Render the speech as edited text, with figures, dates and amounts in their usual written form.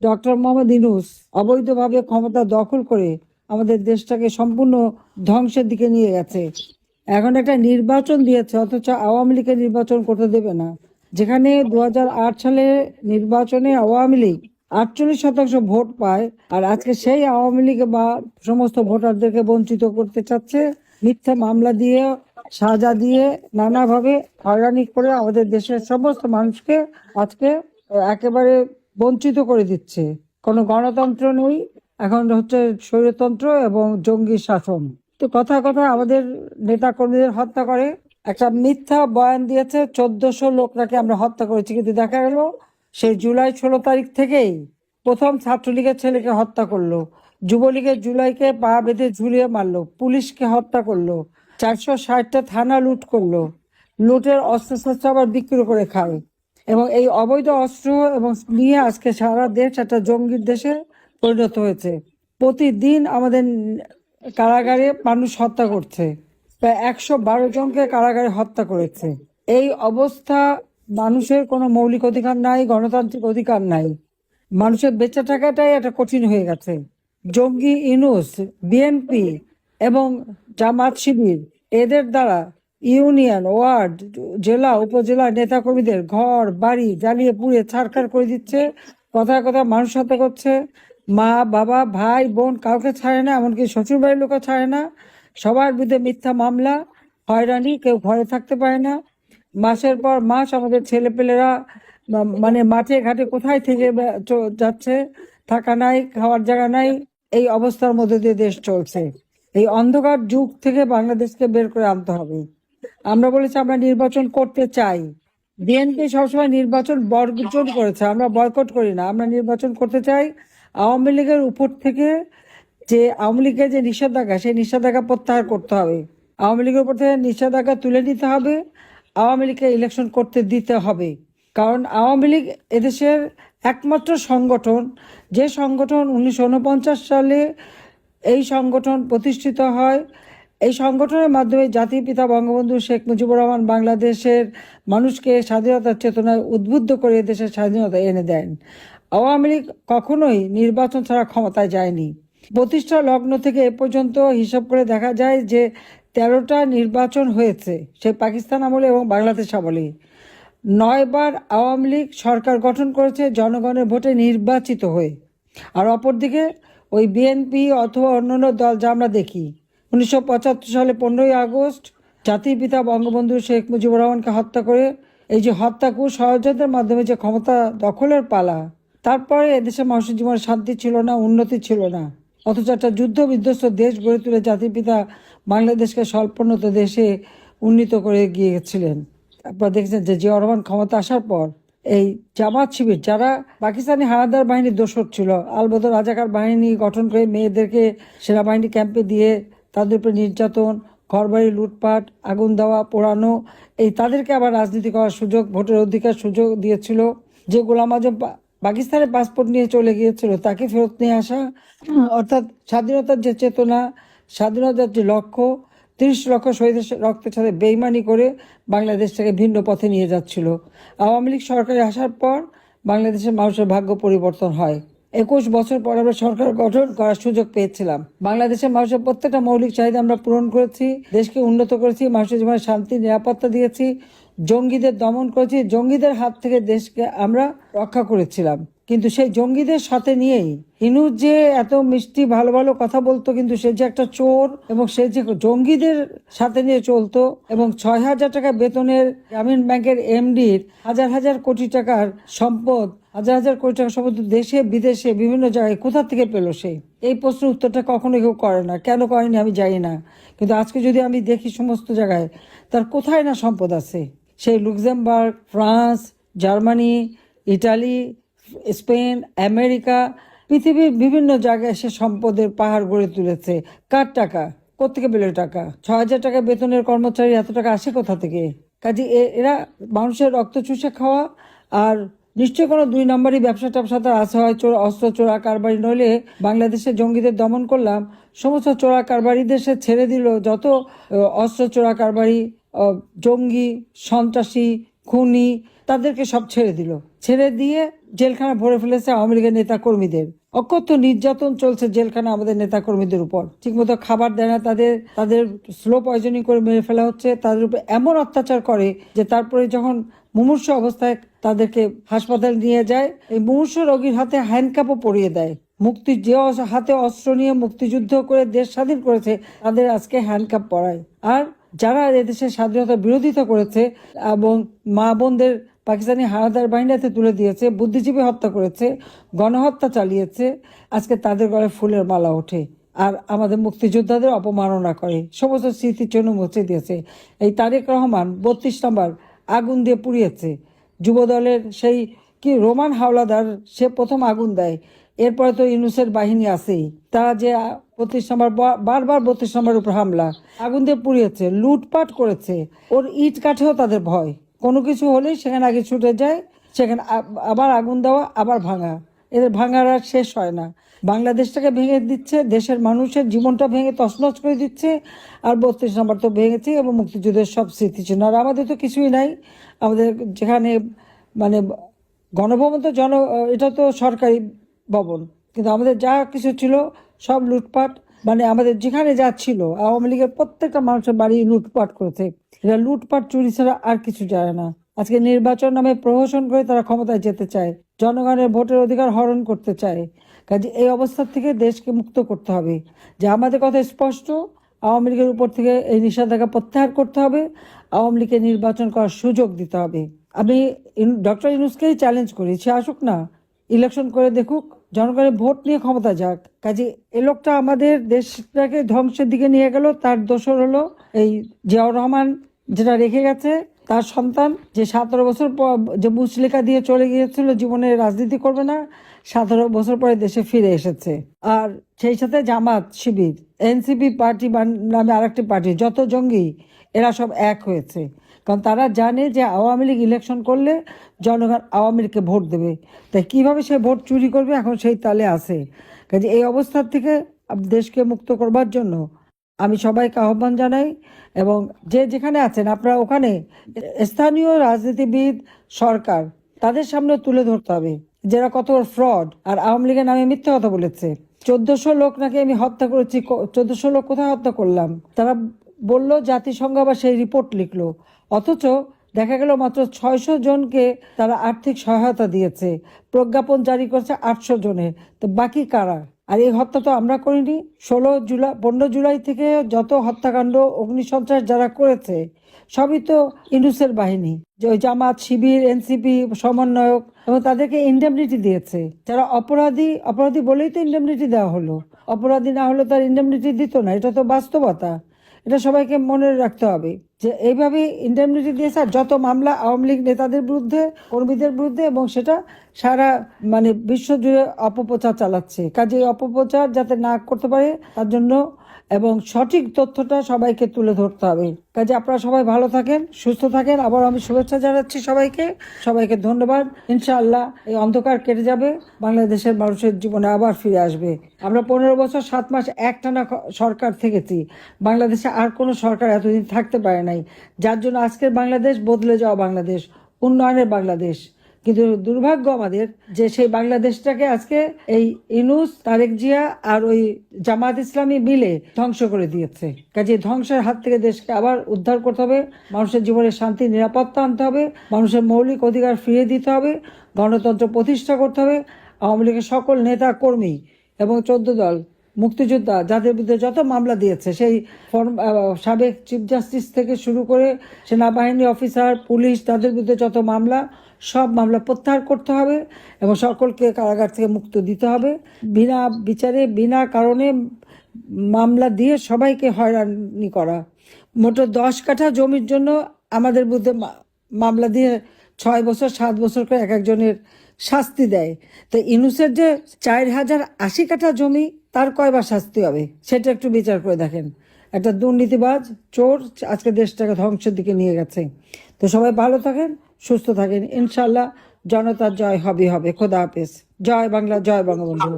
Doctor Mohammad Yunus অবৈধভাবে ক্ষমতা দখল করে আমাদের দেশটাকে সম্পূর্ণ ধ্বংসের দিকে নিয়ে গেছে। এখন একটা নির্বাচন দিয়েছে, অথচ আওয়ামী লীগের নির্বাচন করতে দেবে না। যেখানে 2008 সালে নির্বাচনে আওয়ামী লীগ 48% ভোট পায়, আর আজকে সেই আওয়ামী লীগ বা সমস্ত ভোটারদেরকে বঞ্চিত করতে চাচ্ছে মিথ্যা মামলা দিয়ে, সাজা দিয়ে, নানাভাবে হয়রানি করে আমাদের দেশের সমস্ত মানুষকে আজকে একেবারে বঞ্চিত করে দিচ্ছে। কোনো গণতন্ত্র নেই, এখন হচ্ছে স্বৈরতন্ত্র এবং জঙ্গি শাসন। তো কথা কথা আমাদের নেতা কর্মীদের হত্যা করে, একটা মিথ্যা বয়ান দিয়েছে 1400 লোক নাকি আমরা হত্যা করেছি, কিন্তু দেখা গেল সেই জুলাই 16 তারিখ থেকেই প্রথম ছাত্রলীগের ছেলেকে হত্যা করলো, যুবলীগের জুলাইকে পা বেঁধে ঝুলিয়ে মারলো, পুলিশকে হত্যা করলো, 460টা থানা লুট করলো, লুটের অস্ত্রশস্ত্র আবার বিক্রি করে খায়। এবং এই অবৈধ অস্ত্র এবং নিয়ে আজকে সারা দেশ একটা জঙ্গির দেশে পরিণত হয়েছে। প্রতিদিন আমাদের কারাগারে মানুষ হত্যা করছে, প্রায় 112 জনকে কারাগারে হত্যা করেছে। এই অবস্থা, মানুষের কোনো মৌলিক অধিকার নাই, গণতান্ত্রিক অধিকার নাই, মানুষের বেঁচে থাকাটাই একটা কঠিন হয়ে গেছে। জঙ্গি ইউনূস, বিএনপি এবং জামাত শিবির এদের দ্বারা ইউনিয়ন, ওয়ার্ড, জেলা, উপজেলা নেতাকর্মীদের ঘর বাড়ি জ্বালিয়ে পুড়িয়ে ছারখার করে দিচ্ছে। কথায় কথায় মানুষ হত্যা করছে, মা বাবা ভাই বোন কাউকে ছাড়ে না, এমনকি শ্বশুর বাড়ির লোকও ছাড়ে না। সবার বিরুদ্ধে মিথ্যা মামলা, হয়রানি, কেউ ঘরে থাকতে পারে না। মাসের পর মাস আমাদের ছেলেপেলেরা মানে মাঠে ঘাটে কোথায় থেকে যাচ্ছে, থাকা নাই, খাওয়ার জায়গা নাই। এই অবস্থার মধ্যে দিয়ে দেশ চলছে। এই অন্ধকার যুগ থেকে বাংলাদেশকে বের করে আনতে হবে। আমরা বলেছি আমরা নির্বাচন করতে চাই। বিএনপি সবসময় নির্বাচন বর্জন করেছে, আমরা বয়কট করি না, আমরা নির্বাচন করতে চাই। আওয়ামী লীগের উপর থেকে যে আওয়ামী লীগের যে নিষেধাজ্ঞা, সেই নিষেধাজ্ঞা প্রত্যাহার করতে হবে। আওয়ামী লীগের উপর থেকে নিষেধাজ্ঞা তুলে নিতে হবে, আওয়ামী লীগকে ইলেকশন করতে দিতে হবে। কারণ আওয়ামী লীগ এদেশের একমাত্র সংগঠন, যে সংগঠন 1949 সালে এই সংগঠন প্রতিষ্ঠিত হয়। এই সংগঠনের মাধ্যমে জাতির পিতা বঙ্গবন্ধু শেখ মুজিবুর রহমান বাংলাদেশের মানুষকে স্বাধীনতার চেতনায় উদ্বুদ্ধ করে দেশের স্বাধীনতা এনে দেন। আওয়ামী লীগ কখনোই নির্বাচন ছাড়া ক্ষমতায় যায়নি। প্রতিষ্ঠা লগ্ন থেকে এ পর্যন্ত হিসাব করে দেখা যায় যে 13টা নির্বাচন হয়েছে, সে পাকিস্তান আমলে এবং বাংলাদেশ আমলে। 9বার আওয়ামী লীগ সরকার গঠন করেছে জনগণের ভোটে নির্বাচিত হয়ে। আর অপরদিকে ওই বিএনপি অথবা অন্যান্য দল যা আমরা দেখি, 1975 সালে 15ই আগস্ট জাতির পিতা বঙ্গবন্ধু শেখ মুজিবুর রহমানকে হত্যা করে, এই যে হত্যাকু ষড়যন্ত্রের মাধ্যমে যে ক্ষমতা দখলের পালা, তারপরে এদেশে মানুষের জীবনে শান্তি ছিল না, উন্নতি ছিল না। অথচ একটা যুদ্ধ বিধ্বস্ত দেশ গড়ে তুলে জাতির পিতা বাংলাদেশকে স্বল্পোন্নত দেশে উন্নীত করে গিয়েছিলেন। আপনারা দেখছেন যে জিয়াউর রহমান ক্ষমতা আসার পর এই জামাত শিবির, যারা পাকিস্তানি হানাদার বাহিনীর দোসর ছিল, আলবদর রাজাকার বাহিনী গঠন করে মেয়েদেরকে সেনাবাহিনী ক্যাম্পে দিয়ে তাদের উপরে নির্যাতন, ঘরবাড়ি লুটপাট, আগুন দেওয়া, পোড়ানো, এই তাদেরকে আবার রাজনীতি করার সুযোগ, ভোটের অধিকার সুযোগ দিয়েছিল। যে গোলাম আজম পাকিস্তানের পাসপোর্ট নিয়ে চলে গিয়েছিল, তাকে ফেরত নিয়ে আসা, অর্থাৎ স্বাধীনতার যে চেতনা, স্বাধীনতার যে লক্ষ্য, 30 লক্ষ শহীদের রক্তের সাথে বেইমানি করে বাংলাদেশটাকে ভিন্ন পথে নিয়ে যাচ্ছিল। আওয়ামী লীগ সরকারে আসার পর বাংলাদেশের মানুষের ভাগ্য পরিবর্তন হয়। 21 বছর পর আমরা সরকার গঠন করার সুযোগ পেয়েছিলাম। বাংলাদেশের মানুষের প্রত্যেকটা মৌলিক চাহিদা আমরা পূরণ করেছি, দেশকে উন্নত করেছি, মানুষের জীবনে শান্তি নিরাপত্তা দিয়েছি, জঙ্গিদের দমন করেছি, জঙ্গিদের হাত থেকে দেশকে আমরা রক্ষা করেছিলাম। কিন্তু সেই জঙ্গিদের সাথে নিয়েই ইনুস যে এত মিষ্টি ভালো ভালো কথা বলতো, কিন্তু সে যে একটা চোর, এবং সে যে জঙ্গিদের সাথে নিয়ে চলতো, এবং 6,000 টাকা বেতনের গ্রামীণ ব্যাংকের এমডির হাজার হাজার কোটি টাকার সম্পদ, হাজার হাজার কোটি টাকার সম্পদ দেশে বিদেশে বিভিন্ন জায়গায় কোথা থেকে পেল সে? এই প্রশ্নের উত্তরটা কখনো কেউ করে না। কেন করেনি আমি জানি না, কিন্তু আজকে যদি আমি দেখি সমস্ত জায়গায় তার কোথায় না সম্পদ আছে। সেই Luxembourg, France, Germany, Italy, Spain, America, পৃথিবীর বিভিন্ন জায়গায় সে সম্পদের পাহাড় গড়ে তুলেছে। কার টাকা? কোত্থেকে পেল টাকা? 6,000 টাকা বেতনের কর্মচারী এত টাকা আসে কোথা থেকে? কাজে এরা মানুষের রক্ত চুষে খাওয়া, আর নিশ্চয়ই কোনো 2 নম্বরই ব্যবসা ট্যাবসা তার আছে, হয় অস্ত্র চোরা কারবারি, নইলে বাংলাদেশে জঙ্গিদের দমন করলাম, সমস্ত চোরা কারবারিদের সে ছেড়ে দিল। যত অস্ত্র চোরা কারবারি, জঙ্গি, সন্ত্রাসী, খুনি, তাদেরকে সব ছেড়ে দিল, ছেড়ে দিয়ে জেলখানা ভরে ফেলেছে আওয়ামী লীগের নেতা কর্মীদের। অকথ্য নির্যাতন চলছে জেলখানা আমাদের নেতা কর্মীদের উপর, ঠিকমতো খাবার দেয় না, তাদের তাদের স্লো পয়জনিং করে মেরে ফেলা হচ্ছে, তাদের উপর এমন অত্যাচার করে যে তারপরে যখন মুমূর্ষ অবস্থায় তাদেরকে হাসপাতালে নিয়ে যায়, এই মুমূর্ষ রোগীর হাতে হ্যান্ডকাপও পরিয়ে দেয়। যে হাতে অস্ত্র নিয়ে মুক্তিযুদ্ধ করে দেশ স্বাধীন করেছে তাদের আজকে হ্যান্ডকাপ পরায়। আর যারা এদেশের স্বাধীনতার বিরোধিতা করেছে এবং মা বোনদের পাকিস্তানি হানাদার বাহিনীতে তুলে দিয়েছে, বুদ্ধিজীবী হত্যা করেছে, গণহত্যা চালিয়েছে, আজকে তাদের গলায় ফুলের মালা ওঠে আর আমাদের মুক্তিযোদ্ধাদের অপমাননা করে, সমস্ত স্মৃতির জন্য মুছে দিয়েছে। এই তারেক রহমান 32 নম্বর আগুন দিয়ে পুড়িয়েছে। যুবদলের সেই কি রোমান হাওলাদার, সে প্রথম আগুন দেয়, এরপরে তো ইউনূসের বাহিনী আছেই, তারা যে 32 নম্বর বারবার 32 নম্বরের উপর হামলা, আগুন দিয়ে পুড়িয়েছে, লুটপাট করেছে। ওর ইট কাঠেও তাদের ভয়, কোনো কিছু হলেই সেখানে আগে ছুটে যায়, সেখানে আবার আগুন দেওয়া, আবার ভাঙা, এদের ভাঙার আর শেষ হয় না। বাংলাদেশটাকে ভেঙে দিচ্ছে, দেশের মানুষের জীবনটা ভেঙে তছনছ করে দিচ্ছে। আর 32 নম্বর তো ভেঙেছে এবং মুক্তিযুদ্ধের সব স্মৃতিচিহ্ন। আর আমাদের তো কিছুই নাই, আমাদের যেখানে মানে গণভবন তো এটা তো সরকারি ভবন, কিন্তু আমাদের যা কিছু ছিল সব লুটপাট, মানে আমাদের যেখানে যা ছিল আওয়ামী লীগের প্রত্যেকটা মানুষের বাড়ি লুটপাট করেছে। এরা লুটপাট চুরি ছাড়া আর কিছু জানে না। আজকে নির্বাচন নামে প্রহসন করে তারা ক্ষমতায় যেতে চায়, জনগণের ভোটের অধিকার হরণ করতে চায়। কাজে এই অবস্থা থেকে দেশকে মুক্ত করতে হবে। যে আমাদের কথা স্পষ্ট, আওয়ামী লীগের উপর থেকে এই নিষেধাজ্ঞা প্রত্যাহার করতে হবে, আওয়ামী লীগকে নির্বাচন করার সুযোগ দিতে হবে। আমি ডক্টর ইউনূসকেই চ্যালেঞ্জ করি, সে আসুক না, ইলেকশন করে দেখুক, জনগণের ভোট নিয়ে ক্ষমতা যাক। কাজে এই লোকটা আমাদের দেশটাকে ধ্বংসের দিকে নিয়ে গেল। তার দোসর হলো এই জিয়াউর রহমান, যেটা রেখে গেছে তার সন্তান, যে 17 বছর পর যে মুচলেখা দিয়ে চলে গিয়েছিল জীবনে রাজনীতি করবে না, 17 বছর পরে দেশে ফিরে এসেছে। আর সেই সাথে জামাত শিবির, এনসিপি পার্টি নামে আরেকটি পার্টি, যত জঙ্গি এরা সব এক হয়েছে। কারণ তারা জানে যে আওয়ামী লীগ ইলেকশন করলে জনগণ আওয়ামী লীগকে ভোট দেবে, তাই কিভাবে সে ভোট চুরি করবে এখন সেই তালে আছে। কাজে এই অবস্থার থেকে দেশকে মুক্ত করবার জন্য আমি সবাইকে আহ্বান জানাই, এবং যে যেখানে আছেন আপনারা ওখানে স্থানীয় রাজনীতিবিদ, সরকার, তাদের সামনে তুলে ধরতে হবে যারা কত ফ্রড আর আওয়ামী লীগের নামে মিথ্যা কথা বলেছে। 1400 লোক নাকি আমি হত্যা করেছি, 1400 লোক কোথায় হত্যা করলাম তারা বলল, জাতিসংঘ আবার সেই রিপোর্ট লিখলো। অথচ দেখা গেল মাত্র 600 জনকে তারা আর্থিক সহায়তা দিয়েছে, প্রজ্ঞাপন জারি করেছে 800 জনের। তো বাকি কারা? আর এই হত্যা তো আমরা করিনি। 15 জুলাই থেকে যত হত্যাকাণ্ড, অগ্নিসন্ত্রাস যারা করেছে সবই তো ইউনূসের বাহিনী, যে ওই জামাত শিবির, এনসিপি সমন্বয়ক, এবং তাদেরকে ইন্ডেমনিটি দিয়েছে। যারা অপরাধী বলেই তো ইন্ডেমনিটি দেওয়া হলো, অপরাধী না হলে তার ইন্ডেমনিটি দিত না। এটা তো বাস্তবতা, এটা সবাইকে মনে রাখতে হবে যে এইভাবে ইন্ডেমনিটি দিয়েছে। আর যত মামলা আওয়ামী লীগ নেতাদের বিরুদ্ধে, কর্মীদের বিরুদ্ধে, এবং সেটা সারা মানে বিশ্বজুড়ে অপপ্রচার চালাচ্ছে। কাজে অপপ্রচার যাতে না করতে পারে তার জন্য এবং সঠিক তথ্যটা সবাইকে তুলে ধরতে হবে। কাজে আপনারা সবাই ভালো থাকেন, সুস্থ থাকেন। আবার আমি শুভেচ্ছা জানাচ্ছি সবাইকে ধন্যবাদ। ইনশাআল্লাহ এই অন্ধকার কেটে যাবে, বাংলাদেশের মানুষের জীবনে আবার ফিরে আসবে। আমরা 15 বছর 7 মাস একটানা সরকার থেকেছি, বাংলাদেশে আর কোনো সরকার এতদিন থাকতে পারে নাই, যার জন্য আজকের বাংলাদেশ বদলে যাওয়া বাংলাদেশ, উন্নয়নের বাংলাদেশ। কিন্তু দুর্ভাগ্য আমাদের যে সেই বাংলাদেশটাকে আজকে এই ইউনূস, তারেক জিয়া আর ওই জামাত ইসলামী মিলে ধ্বংস করে দিয়েছে। কাজে ধ্বংসের হাত থেকে দেশকে আবার উদ্ধার করতে হবে, মানুষের জীবনে শান্তি নিরাপত্তা আনতে হবে, মানুষের মৌলিক অধিকার ফিরিয়ে দিতে হবে, গণতন্ত্র প্রতিষ্ঠা করতে হবে। আওয়ামী লীগের সকল নেতা কর্মী এবং 14 দল মুক্তিযোদ্ধা যাদের বিরুদ্ধে যত মামলা দিয়েছে, সেই সাবেক চিফ জাস্টিস থেকে শুরু করে সেনাবাহিনী অফিসার, পুলিশ, তাদের বিরুদ্ধে যত মামলা, সব মামলা প্রত্যাহার করতে হবে এবং সকলকে কারাগার থেকে মুক্ত দিতে হবে। বিনা বিচারে, বিনা কারণে মামলা দিয়ে সবাইকে হয়রানি করা। মোট 10 কাঠা জমির জন্য আমাদের বিরুদ্ধে মামলা দিয়ে 6 বছর 7 বছর করে এক একজনের শাস্তি দেয়। তো ইউনূসের যে 4080 কাঠা জমি, তার কয়বার শাস্তি হবে সেটা একটু বিচার করে দেখেন। একটা দুর্নীতিবাজ চোর আজকে দেশটাকে ধ্বংসের দিকে নিয়ে গেছে। তো সবাই ভালো থাকেন, সুস্থ থাকেন। ইনশাল্লাহ জনতার জয় হবে। খোদা হাফেজ। জয় বাংলা, জয় বঙ্গবন্ধু।